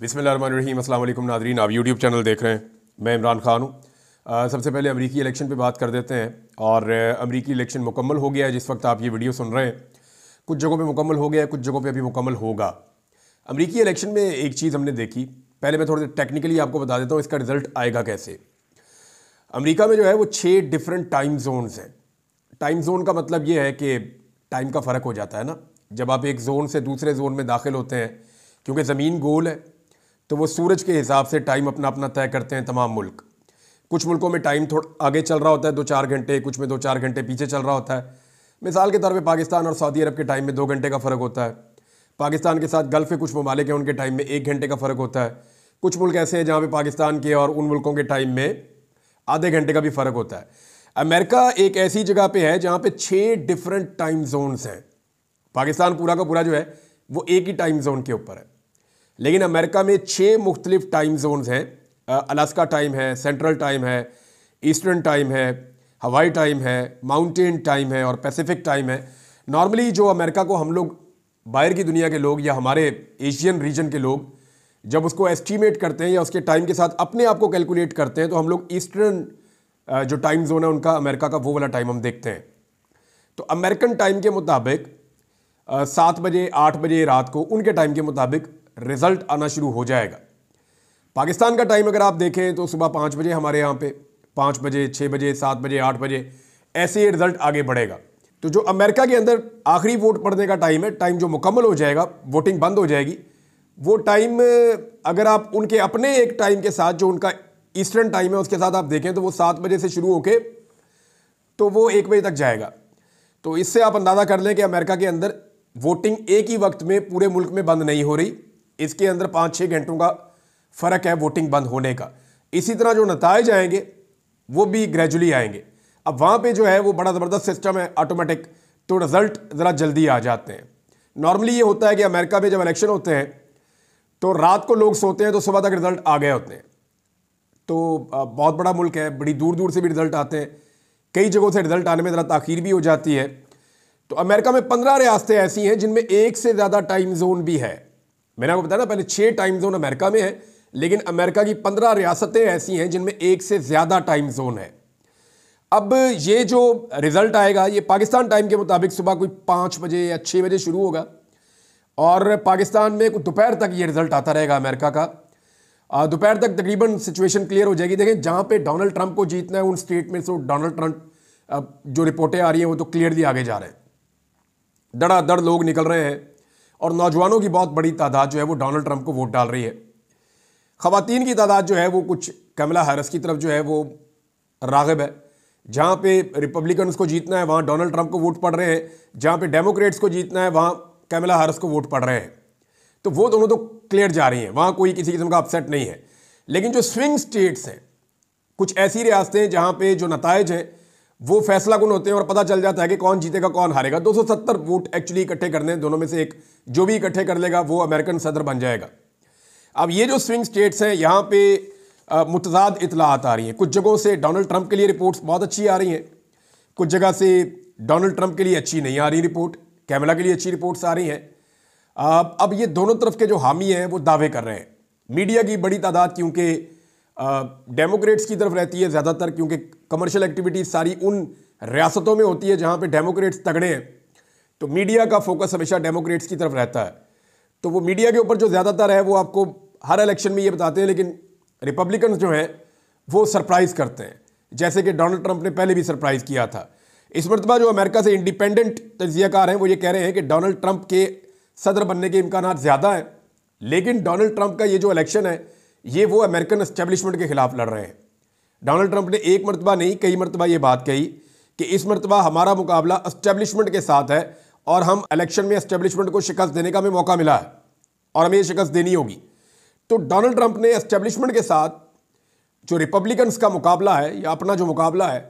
बिस्मिल्लाहिर्रहमानिर्रहीम। अस्सलाम वालेकुम नाज़रीन, आप यूट्यूब चैनल देख रहे हैं। मैं इमरान खान हूँ। सबसे पहले अमरीकी इलेक्शन पे बात कर देते हैं। और अमरीकी इलेक्शन मुकम्मल हो गया है जिस वक्त आप ये वीडियो सुन रहे हैं। कुछ जगहों पे मुकम्मल हो गया है, कुछ जगहों पे अभी मुकम्मल होगा। अमरीकी इलेक्शन में एक चीज़ हमने देखी, पहले मैं थोड़ा टेक्निकली आपको बता देता हूँ इसका रिजल्ट आएगा कैसे। अमेरिका में जो है वो 6 डिफरेंट टाइम जोन्स हैं। टाइम जोन का मतलब ये है कि टाइम का फ़र्क हो जाता है ना, जब आप एक जोन से दूसरे जोन में दाखिल होते हैं। क्योंकि ज़मीन गोल है तो वो सूरज के हिसाब से टाइम अपना अपना तय करते हैं तमाम मुल्क। कुछ मुल्कों में टाइम थोड़ा आगे चल रहा होता है 2-4 घंटे, कुछ में 2-4 घंटे पीछे चल रहा होता है। मिसाल के तौर पे पाकिस्तान और सऊदी अरब के टाइम में 2 घंटे का फ़र्क होता है। पाकिस्तान के साथ गल्फ़ के कुछ ममालिक हैं, उनके टाइम में 1 घंटे का फ़र्क होता है। कुछ मुल्क ऐसे हैं जहाँ पे पाकिस्तान के और उन मुल्कों के टाइम में आधे घंटे का भी फ़र्क होता है। अमेरिका एक ऐसी जगह पे है जहाँ पे 6 डिफरेंट टाइम जोन्स हैं। पाकिस्तान पूरा का पूरा जो है वो एक ही टाइम जोन के ऊपर है, लेकिन अमेरिका में 6 मुख्तलिफ टाइम जोन्स हैं। अलास्का टाइम है, सेंट्रल टाइम है, ईस्टर्न टाइम है, हवाई टाइम है, माउंटेन टाइम है और पैसिफिक टाइम है। नॉर्मली जो अमेरिका को हम लोग बाहर की दुनिया के लोग या हमारे एशियन रीजन के लोग जब उसको एस्टीमेट करते हैं या उसके टाइम के साथ अपने आप को कैलकुलेट करते हैं तो हम लोग ईस्टर्न जो टाइम जोन है उनका, अमेरिका का वो वाला टाइम हम देखते हैं। तो अमेरिकन टाइम के मुताबिक 7 बजे 8 बजे रात को उनके टाइम के मुताबिक रिजल्ट आना शुरू हो जाएगा। पाकिस्तान का टाइम अगर आप देखें तो सुबह 5 बजे हमारे यहाँ पे 5 बजे 6 बजे 7 बजे 8 बजे ऐसे ही रिजल्ट आगे बढ़ेगा। तो जो अमेरिका के अंदर आखिरी वोट पड़ने का टाइम है, टाइम जो मुकम्मल हो जाएगा, वोटिंग बंद हो जाएगी, वो टाइम अगर आप उनके अपने एक टाइम के साथ जो उनका ईस्टर्न टाइम है उसके साथ आप देखें तो वो 7 बजे से शुरू होके तो वो 1 बजे तक जाएगा। तो इससे आप अंदाज़ा कर लें कि अमेरिका के अंदर वोटिंग एक ही वक्त में पूरे मुल्क में बंद नहीं हो रही, इसके अंदर 5-6 घंटों का फ़र्क है वोटिंग बंद होने का। इसी तरह जो नताइज आएंगे वो भी ग्रेजुअली आएंगे। अब वहाँ पे जो है वो बड़ा ज़बरदस्त सिस्टम है ऑटोमेटिक, तो रिज़ल्ट ज़रा जल्दी आ जाते हैं। नॉर्मली ये होता है कि अमेरिका में जब इलेक्शन होते हैं तो रात को लोग सोते हैं तो सुबह तक रिज़ल्ट आ गए होते हैं। तो बहुत बड़ा मुल्क है, बड़ी दूर दूर से भी रिज़ल्ट आते हैं, कई जगहों से रिज़ल्ट आने में ज़रा ताख़ीर भी हो जाती है। तो अमेरिका में 15 रियासतें ऐसी हैं जिनमें एक से ज़्यादा टाइम जोन भी है। मैंने आपको बताया ना पहले 6 टाइम जोन अमेरिका में है, लेकिन अमेरिका की 15 रियासतें ऐसी हैं जिनमें एक से ज़्यादा टाइम जोन है। अब ये जो रिज़ल्ट आएगा ये पाकिस्तान टाइम के मुताबिक सुबह कोई 5 बजे या 6 बजे शुरू होगा और पाकिस्तान में कुछ दोपहर तक ये रिज़ल्ट आता रहेगा अमेरिका का। दोपहर तक तकरीबन सिचुएशन क्लियर हो जाएगी। देखें जहाँ पे डोनाल्ड ट्रंप को जीतना है उन स्टेट में तो डोनाल्ड ट्रंप जो रिपोर्टें आ रही हैं वो तो क्लियरली आगे जा रहे हैं, धड़ाधड़ लोग निकल रहे हैं और नौजवानों की बहुत बड़ी तादाद जो है वो डोनाल्ड ट्रंप को वोट डाल रही है। ख़वातीन की तादाद जो है वो कुछ कमला हैरिस की तरफ जो है वो राग़िब है। जहाँ पे रिपब्लिकन्स को जीतना है वहाँ डोनाल्ड ट्रंप को वोट पड़ रहे हैं, जहाँ पे डेमोक्रेट्स को जीतना है वहाँ कमला हैरिस को वोट पड़ रहे हैं। तो वो दोनों तो क्लियर जा रही हैं, वहाँ कोई किसी किस्म का अपसेट नहीं है। लेकिन जो स्विंग स्टेट्स हैं, कुछ ऐसी रियासतें हैं जहाँ पे जो नताइज हैं वो फैसला कुन होते हैं और पता चल जाता है कि कौन जीतेगा कौन हारेगा। 270 वोट एक्चुअली इकट्ठे करने हैं, दोनों में से एक जो भी इकट्ठे कर लेगा वो अमेरिकन सदर बन जाएगा। अब ये जो स्विंग स्टेट्स हैं यहाँ पे मुतज़ाद इतलात आ रही हैं। कुछ जगहों से डोनाल्ड ट्रंप के लिए रिपोर्ट्स बहुत अच्छी आ रही हैं, कुछ जगह से डोनाल्ड ट्रंप के लिए अच्छी नहीं आ रही रिपोर्ट, कैमला के लिए अच्छी रिपोर्ट्स आ रही हैं। अब ये दोनों तरफ के जो हामी हैं वो दावे कर रहे हैं। मीडिया की बड़ी तादाद क्योंकि डेमोक्रेट्स की तरफ रहती है ज़्यादातर, क्योंकि कमर्शियल एक्टिविटीज़ सारी उन रियासतों में होती है जहाँ पे डेमोक्रेट्स तगड़े हैं, तो मीडिया का फोकस हमेशा डेमोक्रेट्स की तरफ रहता है। तो वो मीडिया के ऊपर जो ज़्यादातर है वो आपको हर इलेक्शन में ये बताते हैं, लेकिन रिपब्लिकन जो हैं वो सरप्राइज़ करते हैं, जैसे कि डोनाल्ड ट्रंप ने पहले भी सरप्राइज़ किया था। इस मरतबा जो अमेरिका से इंडिपेंडेंट तज्ज़ियाकार हैं वो ये कह रहे हैं कि डोनाल्ड ट्रंप के सदर बनने के इम्कान ज़्यादा हैं, लेकिन डोनाल्ड ट्रंप का ये जो इलेक्शन है ये वो अमेरिकन एस्टेब्लिशमेंट के खिलाफ लड़ रहे हैं। डोनाल्ड ट्रंप ने एक मरतबा नहीं कई मरतबा ये बात कही कि इस मरतबा हमारा मुकाबला एस्टेब्लिशमेंट के साथ है और हम इलेक्शन में एस्टेब्लिशमेंट को शिकस्त देने का हमें मौका मिला है और हमें ये शिकस्त देनी होगी। तो डोनाल्ड ट्रंप ने एस्टेब्लिशमेंट के साथ जो रिपब्लिकन्स का मुकाबला है या अपना जो मुकाबला है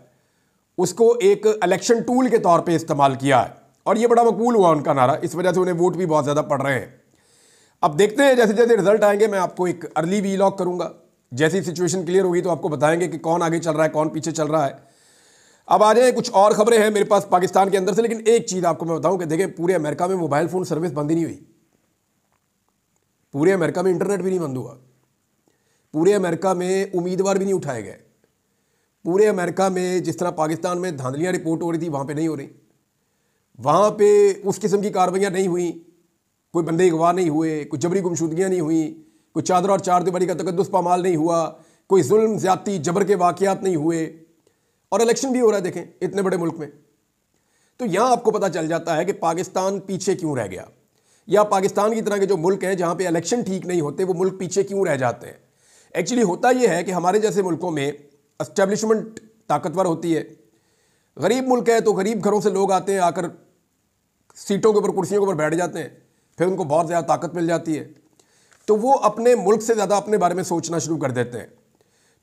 उसको एक इलेक्शन टूल के तौर पर इस्तेमाल किया है और ये बड़ा मकबूल हुआ उनका नारा, इस वजह से उन्हें वोट भी बहुत ज़्यादा पड़ रहे हैं। अब देखते हैं जैसे जैसे रिजल्ट आएंगे मैं आपको एक अर्ली वीलॉग करूंगा, जैसी सिचुएशन क्लियर होगी तो आपको बताएंगे कि कौन आगे चल रहा है कौन पीछे चल रहा है। अब आ जाए कुछ और खबरें हैं मेरे पास पाकिस्तान के अंदर से, लेकिन एक चीज़ आपको मैं बताऊं कि देखें पूरे अमेरिका में मोबाइल फ़ोन सर्विस बंद ही नहीं हुई। पूरे अमेरिका में इंटरनेट भी नहीं बंद हुआ, पूरे अमेरिका में उम्मीदवार भी नहीं उठाए गए, पूरे अमेरिका में जिस तरह पाकिस्तान में धांधलियाँ रिपोर्ट हो रही थी वहाँ पे नहीं हो रही, वहाँ पे उस किस्म की कार्रवाइयाँ नहीं हुई, कोई बंदे अगवा नहीं हुए, कोई जबरी गुमशुदगियाँ नहीं हुई, कोई चादर और चार दीवारी का तकद्दुस पामाल नहीं हुआ, कोई जुल्म ज्यादती जबर के वाक़यात नहीं हुए, और इलेक्शन भी हो रहा है देखें इतने बड़े मुल्क में। तो यहाँ आपको पता चल जाता है कि पाकिस्तान पीछे क्यों रह गया, या पाकिस्तान की तरह के जो मुल्क हैं जहाँ पे इलेक्शन ठीक नहीं होते वो मुल्क पीछे क्यों रह जाते हैं। एक्चुअली होता यह है कि हमारे जैसे मुल्कों में एस्टेब्लिशमेंट ताकतवर होती है, गरीब मुल्क है तो गरीब घरों से लोग आते हैं, आकर सीटों के ऊपर कुर्सियों के ऊपर बैठ जाते हैं, फिर उनको बहुत ज़्यादा ताकत मिल जाती है, तो वो अपने मुल्क से ज़्यादा अपने बारे में सोचना शुरू कर देते हैं।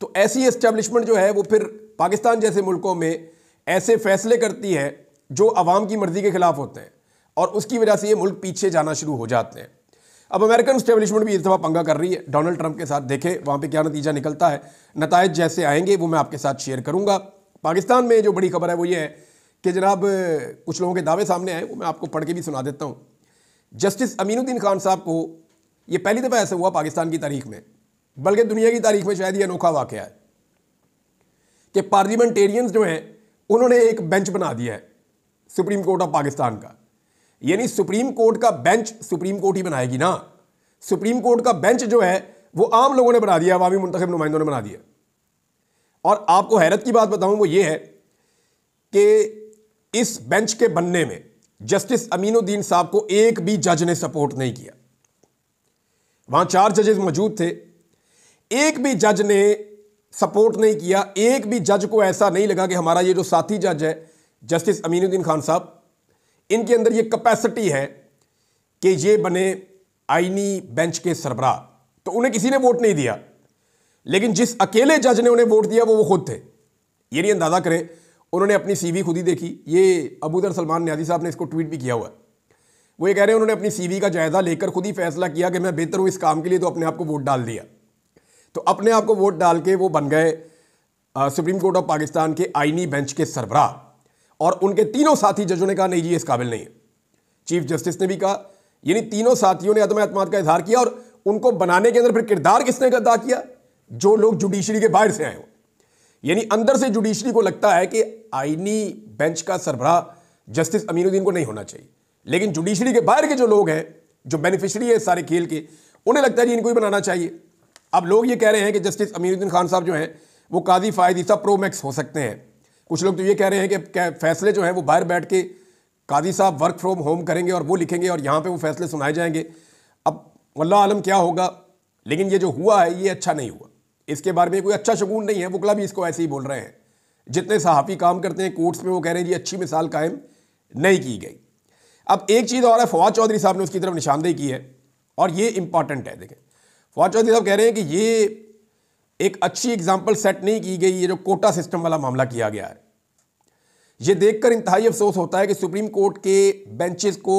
तो ऐसी एस्टेब्लिशमेंट जो है वो फिर पाकिस्तान जैसे मुल्कों में ऐसे फैसले करती है जो अवाम की मर्जी के खिलाफ होते हैं, और उसकी वजह से ये मुल्क पीछे जाना शुरू हो जाते हैं। अब अमेरिकन एस्टेब्लिशमेंट भी इस दफ़ा पंगा कर रही है डोनाल्ड ट्रंप के साथ, देखे वहाँ पे क्या नतीजा निकलता है। नतायज जैसे आएंगे वो मैं आपके साथ शेयर करूँगा। पाकिस्तान में जो बड़ी खबर है वो ये है कि जनाब कुछ लोगों के दावे सामने आए, वो मैं आपको पढ़ के भी सुना देता हूँ। जस्टिस अमीनुद्दीन खान साहब को ये पहली दफ़ा ऐसा हुआ पाकिस्तान की तारीख में, बल्कि दुनिया की तारीख में शायद ये अनोखा वाक़या है कि पार्लियामेंटेरियंस जो हैं उन्होंने एक बेंच बना दिया है सुप्रीम कोर्ट ऑफ पाकिस्तान का। यानी सुप्रीम कोर्ट का बेंच सुप्रीम कोर्ट ही बनाएगी ना, सुप्रीम कोर्ट का बेंच जो है वो आम लोगों ने बना दिया, अवामी मुंतखब नुमाइंदों ने बना दिया। और आपको हैरत की बात बताऊं वो ये है कि इस बेंच के बनने में जस्टिस अमीनुद्दीन साहब को एक भी जज ने सपोर्ट नहीं किया। वहां 4 जजेस मौजूद थे, एक भी जज ने सपोर्ट नहीं किया। एक भी जज को ऐसा नहीं लगा कि हमारा ये जो साथी जज है जस्टिस अमीनुद्दीन खान साहब, इनके अंदर ये कैपेसिटी है कि ये बने आईनी बेंच के सरबराह, तो उन्हें किसी ने वोट नहीं दिया। लेकिन जिस अकेले जज ने उन्हें वोट दिया वो खुद थे। ये नहीं अंदाजा करें, उन्होंने अपनी सीवी खुद ही देखी। ये अबूदर सलमान न्याजी साहब ने इसको ट्वीट भी किया हुआ है। वो ये कह रहे हैं उन्होंने अपनी सीवी का जायजा लेकर खुद ही फैसला किया कि मैं बेहतर हूं इस काम के लिए, तो अपने आप को वोट डाल दिया। तो अपने आप को वोट डाल के वो बन गए सुप्रीम कोर्ट ऑफ पाकिस्तान के आईनी बेंच के सरबराह। और उनके तीनों साथी जजों ने कहा नहीं जी इस काबिल नहीं है। चीफ जस्टिस ने भी कहा, यानी तीनों साथियों ने अदम एतमाद का इजहार किया। और उनको बनाने के अंदर फिर किरदार किसने अदा किया? जो लोग जुडिशरी के बाहर से आए हो। यानी अंदर से जुडिशरी को लगता है कि आईनी बेंच का सरबराह जस्टिस अमीनुद्दीन को नहीं होना चाहिए, लेकिन जुडिशरी के बाहर के जो लोग हैं, जो बेनिफिशरी है सारे खेल के, उन्हें लगता है कि इनको ही बनाना चाहिए। अब लोग ये कह रहे हैं कि जस्टिस अमीनुद्दीन खान साहब जो हैं वो काजी फायद ईसा प्रो मैक्स हो सकते हैं। कुछ लोग तो ये कह रहे हैं कि फैसले जो हैं वो बाहर बैठ के काजी साहब वर्क फ्रॉम होम करेंगे और वो लिखेंगे और यहाँ पे वो फैसले सुनाए जाएंगे। अब वल्लाह आलम क्या होगा, लेकिन ये जो हुआ है ये अच्छा नहीं हुआ। इसके बारे में कोई अच्छा शगुन नहीं है। वकला भी इसको ऐसे ही बोल रहे हैं। जितने सहाफ़ी काम करते हैं कोर्ट्स में वो कह रहे हैं जी अच्छी मिसाल कायम नहीं की गई। अब एक चीज़ और है, फवाद चौधरी साहब ने उसकी तरफ निशानदेही की है और ये इंपॉर्टेंट है। देखें, फवाद चौधरी साहब कह रहे हैं कि ये एक अच्छी एग्जाम्पल सेट नहीं की गई, ये जो कोटा सिस्टम वाला मामला किया गया है। ये देखकर इंतहाई अफसोस होता है कि सुप्रीम कोर्ट के बेंचेस को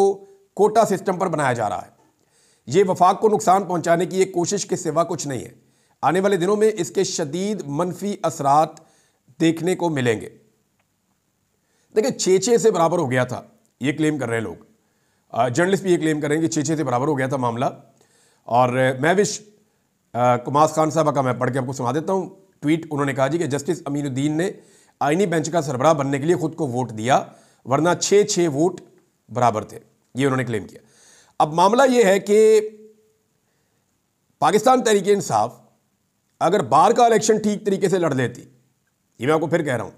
कोटा सिस्टम पर बनाया जा रहा है। ये वफाक को नुकसान पहुंचाने की एक कोशिश के सिवा कुछ नहीं है। आने वाले दिनों में इसके शदीद मनफी असरात देखने को मिलेंगे। देखिए 6-6 से बराबर हो गया था, ये क्लेम कर रहे हैं लोग। जर्नलिस्ट भी ये क्लेम कर रहे हैं कि 6-6 से बराबर हो गया था मामला। और मैं विश कुमास खान साहब का मैं पढ़ के आपको सुना देता हूँ ट्वीट। उन्होंने कहा जी कि जस्टिस अमीनुद्दीन ने आईनी बेंच का सरबराह बनने के लिए खुद को वोट दिया, वरना 6-6 वोट बराबर थे, ये उन्होंने क्लेम किया। अब मामला ये है कि पाकिस्तान तहरीक इंसाफ अगर बार का इलेक्शन ठीक तरीके से लड़ लेती, ये मैं आपको फिर कह रहा हूं,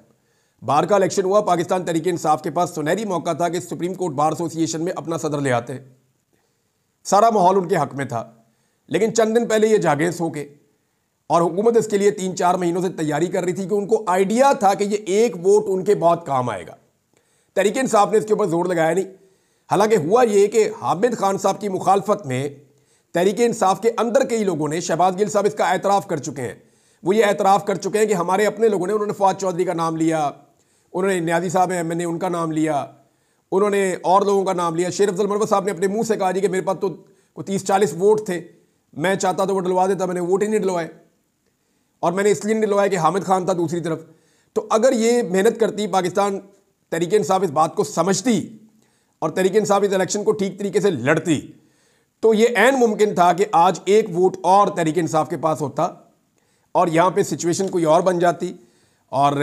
बार का इलेक्शन हुआ, पाकिस्तान तहरीक इंसाफ के पास सुनहरी मौका था कि सुप्रीम कोर्ट बार एसोसिएशन में अपना सदर ले आते। सारा माहौल उनके हक में था, लेकिन चंद दिन पहले ये जागे सो के, और हुकूमत इसके लिए 3-4 महीनों से तैयारी कर रही थी कि उनको आइडिया था कि ये एक वोट उनके बहुत काम आएगा। तहरीक इंसाफ ने इसके ऊपर जोर लगाया नहीं। हालांकि हुआ ये कि हामिद खान साहब की मुखालफत में तहरीक इंसाफ के अंदर कई लोगों ने, शहबाज गिल साहब इसका एतराफ़ कर चुके हैं, वो ये एतराफ़ कर चुके हैं कि हमारे अपने लोगों ने, उन्होंने फवाद चौधरी का नाम लिया, उन्होंने न्याजी साहब हैं मैंने उनका नाम लिया, उन्होंने और लोगों का नाम लिया। शेर अफजल मरवत साहब ने अपने मुंह से कहा जी कि मेरे पास तो 30-40 वोट थे, मैं चाहता तो वो डलवा देता, मैंने वोट ही नहीं डलवाए, और मैंने इसलिए नहीं डलवाया कि हामिद खान था दूसरी तरफ। तो अगर ये मेहनत करती, पाकिस्तान तहरीक इंसाफ इस बात को समझती और तहरीक इंसाफ इस इलेक्शन को ठीक तरीके से लड़ती, तो ये ऐन मुमकिन था कि आज एक वोट और तहरीक इंसाफ के पास होता और यहाँ पे सिचुएशन कोई और बन जाती और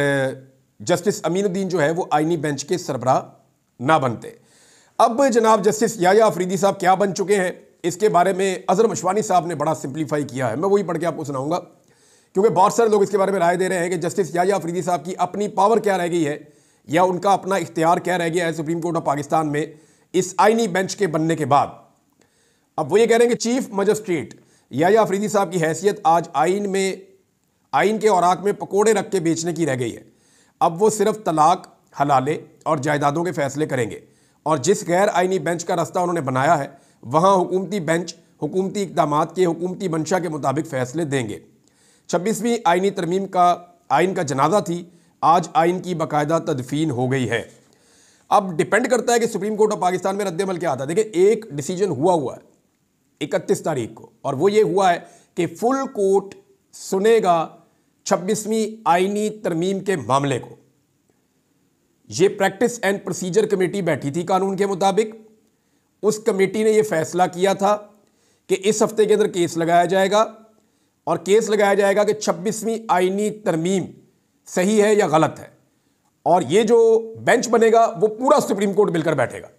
जस्टिस अमीनुद्दीन जो है वो आईनी बेंच के सरबराह ना बनते। अब जनाब जस्टिस याह्या अफरीदी साहब क्या बन चुके हैं, इसके बारे में अजहर मशवानी साहब ने बड़ा सिंप्लीफाई किया है। मैं वही पढ़ के आपको सुनाऊंगा, क्योंकि बहुत सारे लोग इसके बारे में राय दे रहे हैं कि जस्टिस याह्या अफरीदी साहब की अपनी पावर क्या रह गई है या उनका अपना इख्तियार क्या रह गया है सुप्रीम कोर्ट ऑफ पाकिस्तान में इस आईनी बेंच के बनने के बाद। अब वो ये कह रहे हैं कि चीफ मजिस्ट्रेट याह्या अफरीदी साहब की हैसियत आज आइन के औराक में पकोड़े रख के बेचने की रह गई है। अब वो सिर्फ तलाक, हलाले और जायदादों के फैसले करेंगे और जिस गैर आइनी बेंच का रास्ता उन्होंने बनाया है वहाँ हुकूमती बेंच हुकूमती इक़दामात के हुकूमती मंशा के मुताबिक फ़ैसले देंगे। 26वीं आइनी तरमीम का आइन का जनाजा थी, आज आइन की बाकायदा तदफीन हो गई है। अब डिपेंड करता है कि सुप्रीम कोर्ट ऑफ पाकिस्तान में रद्द-ए-अमल क्या आता है। देखिए, एक डिसीजन हुआ है 31 तारीख को, और वो ये हुआ है कि फुल कोर्ट सुनेगा 26वीं आइनी तरमीम के मामले को। ये प्रैक्टिस एंड प्रोसीजर कमेटी बैठी थी कानून के मुताबिक। उस कमेटी ने यह फैसला किया था कि इस हफ्ते के अंदर केस लगाया जाएगा और केस लगाया जाएगा कि 26वीं आइनी तरमीम सही है या गलत है, और ये जो बेंच बनेगा वो पूरा सुप्रीम कोर्ट मिलकर बैठेगा,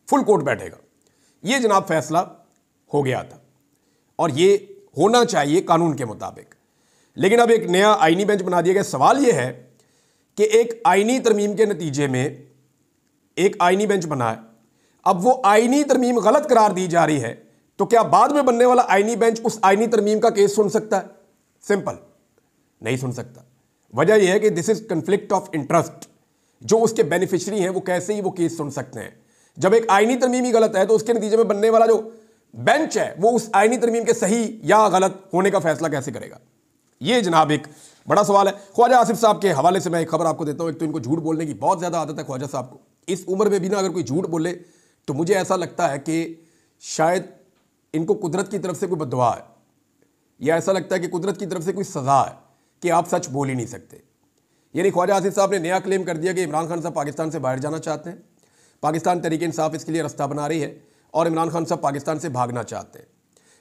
फुल कोर्ट बैठेगा। ये जनाब फैसला हो गया था और ये होना चाहिए कानून के मुताबिक। लेकिन अब एक नया आइनी बेंच बना दिया गया। सवाल यह है कि एक आइनी तरमीम के नतीजे में एक आइनी बेंच बना है, अब वो आइनी तरमीम गलत करार दी जा रही है, तो क्या बाद में बनने वाला आइनी बेंच उस आइनी तरमीम का केस सुन सकता है? सिंपल, नहीं सुन सकता। वजह यह है कि this is conflict of interest. जो उसके बेनिफिशरी हैं वो कैसे ही वो केस सुन सकते हैं? जब एक आइनी तरमीम ही गलत है तो उसके नतीजे में बनने वाला जो बेंच है वो उस आइनी तरमीम के सही या गलत होने का फैसला कैसे करेगा? ये जनाब एक बड़ा सवाल है। ख्वाजा आसिफ साहब के हवाले से मैं एक खबर आपको देता हूं। एक तो इनको झूठ बोलने की बहुत ज्यादा आदत है ख्वाजा साहब को। इस उम्र में भी ना अगर कोई झूठ बोले तो मुझे ऐसा लगता है कि शायद इनको कुदरत की तरफ से कोई बद्दुआ है, या ऐसा लगता है कि कुदरत की तरफ से कोई सजा है कि आप सच बोल ही नहीं सकते। यानी ख्वाजा आसिफ साहब ने नया क्लेम कर दिया कि इमरान खान साहब पाकिस्तान से बाहर जाना चाहते हैं, पाकिस्तान तहरीक इंसाफ इसके लिए रास्ता बना रही है और इमरान खान साहब पाकिस्तान से भागना चाहते हैं।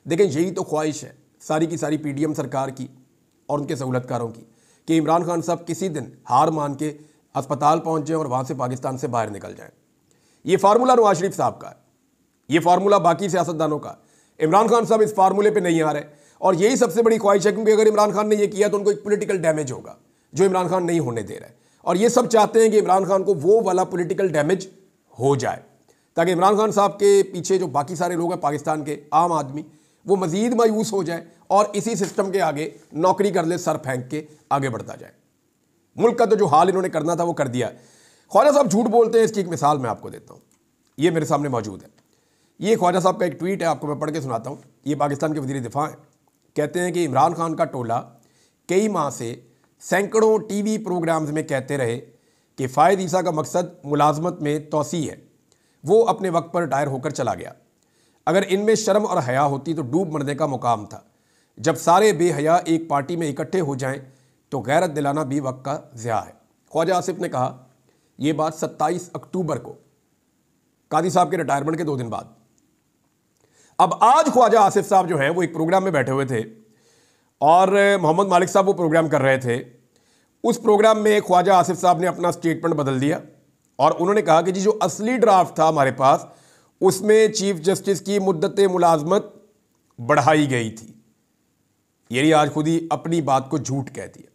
देखें, यही तो ख्वाहिश है सारी की सारी PDM सरकार की और उनके सहूलतकारों की कि इमरान खान साहब किसी दिन हार मान के अस्पताल पहुंच जाएं और वहां से पाकिस्तान से बाहर निकल जाएं। ये फार्मूला नवाज शरीफ साहब का है, ये फार्मूला बाकी सियासतदानों का। इमरान खान साहब इस फार्मूले पे नहीं आ रहे और यही सबसे बड़ी ख्वाहिश है, क्योंकि अगर इमरान खान ने यह किया तो उनको एक पॉलिटिकल डैमेज होगा जो इमरान खान नहीं होने दे रहा है। और ये सब चाहते हैं कि इमरान खान को वो वाला पॉलिटिकल डैमेज हो जाए ताकि इमरान खान साहब के पीछे जो बाकी सारे लोग हैं पाकिस्तान के आम आदमी, वो मजीद मायूस हो जाए और इसी सिस्टम के आगे नौकरी कर ले, सर फेंक के आगे बढ़ता जाए। मुल्क का तो जो हाल इन्होंने करना था वो कर दिया। ख्वाजा साहब झूठ बोलते हैं, इसकी एक मिसाल मैं आपको देता हूँ। ये मेरे सामने मौजूद है। ये ख्वाजा साहब का एक ट्वीट है, आपको मैं पढ़ के सुनाता हूँ। ये पाकिस्तान के वज़ीर दिफा हैं। कहते हैं कि इमरान खान का टोला कई माह से सैकड़ों TV प्रोग्राम्स में कहते रहे कि फ़ायद ईसा का मकसद मुलाजमत में तोसी है। वो अपने वक्त पर रिटायर होकर चला गया। अगर इनमें शर्म और हया होती तो डूब मरने का मुकाम था। जब सारे बेहया एक पार्टी में इकट्ठे हो जाएं तो गैरत दिलाना भी वक्त का ज़िया है। ख्वाजा आसिफ ने कहा यह बात 27 अक्टूबर को, कादी साहब के रिटायरमेंट के 2 दिन बाद। अब आज ख्वाजा आसिफ साहब जो हैं वो एक प्रोग्राम में बैठे हुए थे और मोहम्मद मालिक साहब वो प्रोग्राम कर रहे थे। उस प्रोग्राम में ख्वाजा आसिफ साहब ने अपना स्टेटमेंट बदल दिया और उन्होंने कहा कि जी जो असली ड्राफ्ट था हमारे पास उसमें चीफ जस्टिस की मुद्दत मुलाजमत बढ़ाई गई थी। यानी आज खुद ही अपनी बात को झूठ कह दिया।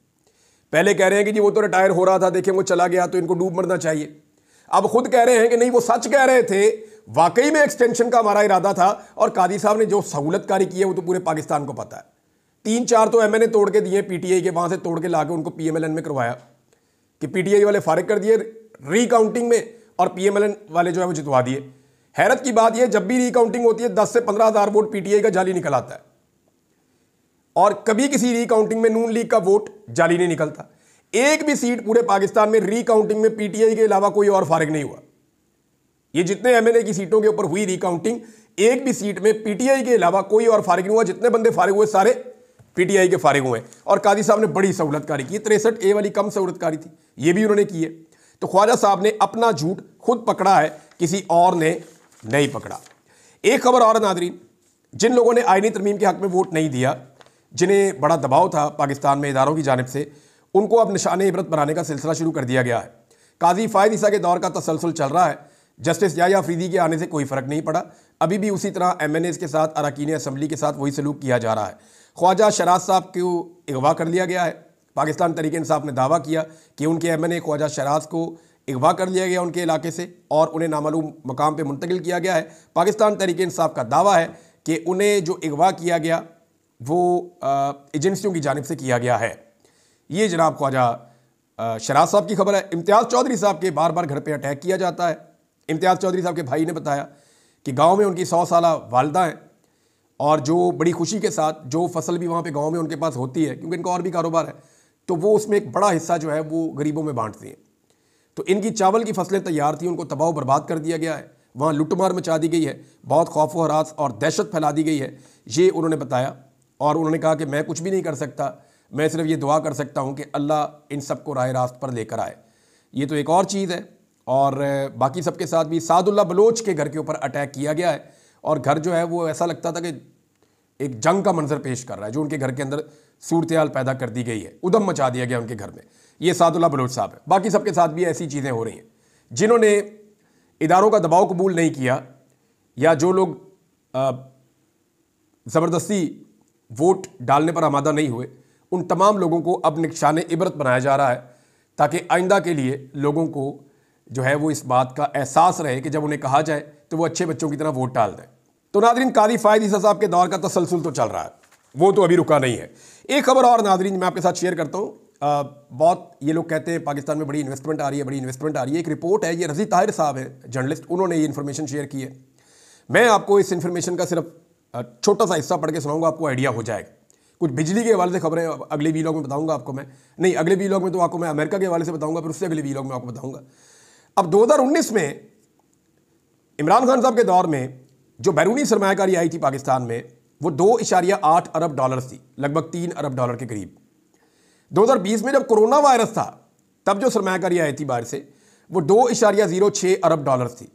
पहले कह रहे हैं कि जी वो तो रिटायर हो रहा था, देखें वो चला गया तो इनको डूब मरना चाहिए। अब खुद कह रहे हैं कि नहीं, वो सच कह रहे थे, वाकई में एक्सटेंशन का हमारा इरादा था। और कादी साहब ने जो सहूलतकारी की है वो तो पूरे पाकिस्तान को पता है। 3-4 तो MNA तोड़ के दिए PTI के, वहां से तोड़ के लाके उनको PMLN में करवाया कि PTI वाले फारिग कर दिए रीकाउंटिंग में और PMLN वाले जो है वो जितवा दिए। हैरत की बात यह, जब भी रीकाउंटिंग होती है 10 से 15 हज़ार वोट PTI का जाली निकल आता है और कभी किसी रीकाउंटिंग में नून लीग का वोट जाली नहीं निकलता। एक भी सीट पूरे पाकिस्तान में रीकाउंटिंग में PTI के अलावा कोई और फारिग नहीं हुआ। ये जितने MNA की सीटों के ऊपर हुई रीकाउंटिंग, एक भी सीट में PTI के अलावा कोई और फारिग नहीं हुआ। जितने बंदे फारिग हुए सारे PTI के फारिग हुए। और कादी साहब ने बड़ी सहूलतकारी की। 63A वाली कम सहूलतकारी थी, ये भी उन्होंने की है। तो ख्वाजा साहब ने अपना झूठ खुद पकड़ा है, किसी और ने नहीं पकड़ा। एक खबर और नादरीन, जिन लोगों ने आईनी तरमीम के हक में वोट नहीं दिया, जिन्हें बड़ा दबाव था पाकिस्तान में इदारों की जानिब से, उनको अब निशाने इबरत बनाने का सिलसिला शुरू कर दिया गया है। काजी फ़ायद ईसा के दौर का तसलसल चल रहा है। जस्टिस याह्या अफरीदी के आने से कोई फ़र्क नहीं पड़ा, अभी भी उसी तरह MNAs के साथ, अरकान असम्बली के साथ वही सलूक किया जा रहा है। ख्वाजा शराज साहब को अगवा कर लिया गया है। पाकिस्तान तहरीक-ए-इंसाफ ने दावा किया कि उनके MNA ख्वाजा शराज को अगवा कर लिया गया उनके इलाके से और उन्हें नामालूम मकाम पर मुंतकिल किया गया है। पाकिस्तान तहरीक-ए-इंसाफ का दावा है कि उन्हें जो अगवा किया गया वो एजेंसियों की जानिब से किया गया है। ये जनाब ख्वाजा शराज साहब की खबर है। इम्तियाज़ चौधरी साहब के बार बार घर पे अटैक किया जाता है। इम्तियाज़ चौधरी साहब के भाई ने बताया कि गांव में उनकी 100 साला वालदा हैं और जो बड़ी खुशी के साथ जो फसल भी वहाँ पे गांव में उनके पास होती है, क्योंकि इनका और भी कारोबार है, तो वो उसमें एक बड़ा हिस्सा जो है वो गरीबों में बांटते हैं। तो इनकी चावल की फसलें तैयार थी, उनको तबाह बर्बाद कर दिया गया है। वहाँ लुटमार मचा दी गई है, बहुत खौफ व हरास और दहशत फैला दी गई है, ये उन्होंने बताया। और उन्होंने कहा कि मैं कुछ भी नहीं कर सकता, मैं सिर्फ ये दुआ कर सकता हूँ कि अल्लाह इन सबको राह रास्त पर लेकर आए। ये तो एक और चीज़ है। और बाकी सबके साथ भी सादुल्ला बलोच के घर के ऊपर अटैक किया गया है और घर जो है वो ऐसा लगता था कि एक जंग का मंजर पेश कर रहा है, जो उनके घर के अंदर सूरत-ए-हाल पैदा कर दी गई है, उदम मचा दिया गया उनके घर में। ये सादुल्ला बलोच साहब है। बाकी सबके साथ भी ऐसी चीज़ें हो रही हैं। जिन्होंने इदारों का दबाव कबूल नहीं किया या जो लोग ज़बरदस्ती वोट डालने पर आमादा नहीं हुए, उन तमाम लोगों को अब निशाने इबरत बनाया जा रहा है, ताकि आइंदा के लिए लोगों को जो है वो इस बात का एहसास रहे कि जब उन्हें कहा जाए तो वो अच्छे बच्चों की तरह वोट डाल दें। तो नादरीन, काजी फ़ायद ईसा साहब के दौर का तसलसल तो चल रहा है, वो तो अभी रुका नहीं है। एक खबर और नादरीन मैं आपके साथ शेयर करता हूँ। बहुत ये लोग कहते हैं पाकिस्तान में बड़ी इन्वेस्टमेंट आ रही है, बड़ी इन्वेस्टमेंट आ रही है। एक रिपोर्ट है, ये रज़ी ताहिर साहब है जर्नलिस्ट, उन्होंने ये इन्फॉर्मेशन शेयर की है। मैं आपको इस इन्फॉर्मेशन का सिर्फ छोटा सा हिस्सा पढ़ के सुनाऊंगा, आपको आइडिया हो जाएगा। कुछ बिजली के हवाले से खबरें अगले वीलॉग में बताऊंगा आपको मैं, नहीं अगले वीलॉग में तो आपको मैं अमेरिका के हवाले से बताऊंगा, फिर उससे अगले वीलॉग में आपको बताऊंगा। अब 2019 में इमरान खान साहब के दौर में जो बैरूनी सरमायाकारी आई थी पाकिस्तान में, वो 2.8 अरब डॉलर थी, लगभग 3 अरब डॉलर के करीब। 2020 में जब कोरोना वायरस था, तब जो सरमायाकारी आई थी बाहर से, वो 2.06 अरब डॉलर थी।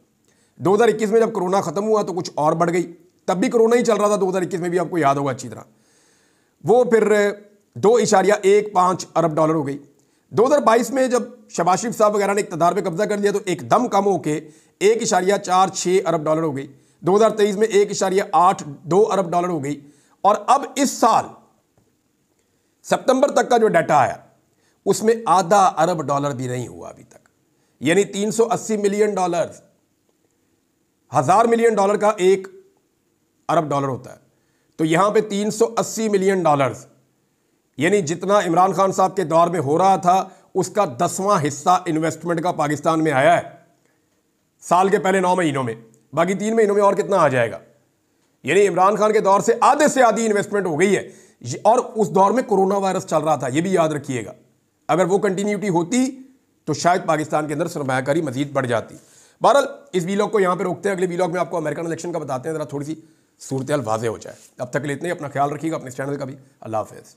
2021 में जब कोरोना खत्म हुआ तो कुछ और बढ़ गई, तब भी कोरोना ही चल रहा था 2021 में भी, आपको याद होगा अच्छी तरह। वो फिर 2.15 अरब डॉलर हो गई। 2022 में जब शहबाज शरीफ साहब वगैरह ने इक़्तिदार पे कब्जा कर लिया तो एकदम कम होके 1.46 अरब डॉलर हो गई। 2023 में 1.82 अरब डॉलर हो गई। और अब इस साल सितंबर तक का जो डाटा आया उसमें आधा अरब डॉलर भी नहीं हुआ अभी तक, यानी 380 मिलियन डॉलर, 1000 मिलियन डॉलर का 1 अरब डॉलर होता है। तो यहां पे 380 मिलियन डॉलर्स, यानी जितना इमरान खान साहब के दौर में हो रहा था उसका 10वां हिस्सा इन्वेस्टमेंट का पाकिस्तान में आया है साल के पहले 9 महीनों में। बाकी 3 महीनों में और कितना आ जाएगा, यानी इमरान खान के दौर से आधे से आधी इन्वेस्टमेंट हो गई है। और उस दौर में कोरोना वायरस चल रहा था, यह भी याद रखिएगा। अगर वो कंटिन्यूटी होती तो शायद पाकिस्तान के अंदर सरमायाकारी मजीद बढ़ जाती। बहरहाल इस वीलॉग को यहां पे रोकते हैं, अगले वीलॉग में आपको अमेरिकन इलेक्शन का बताते हैं, जरा थोड़ी सी सूरत हाल वाज़ेह हो जाए। अब तक के लिए इतने, अपना ख्याल रखिएगा, अपने चैनल का भी। अल्लाह हाफ़िज़।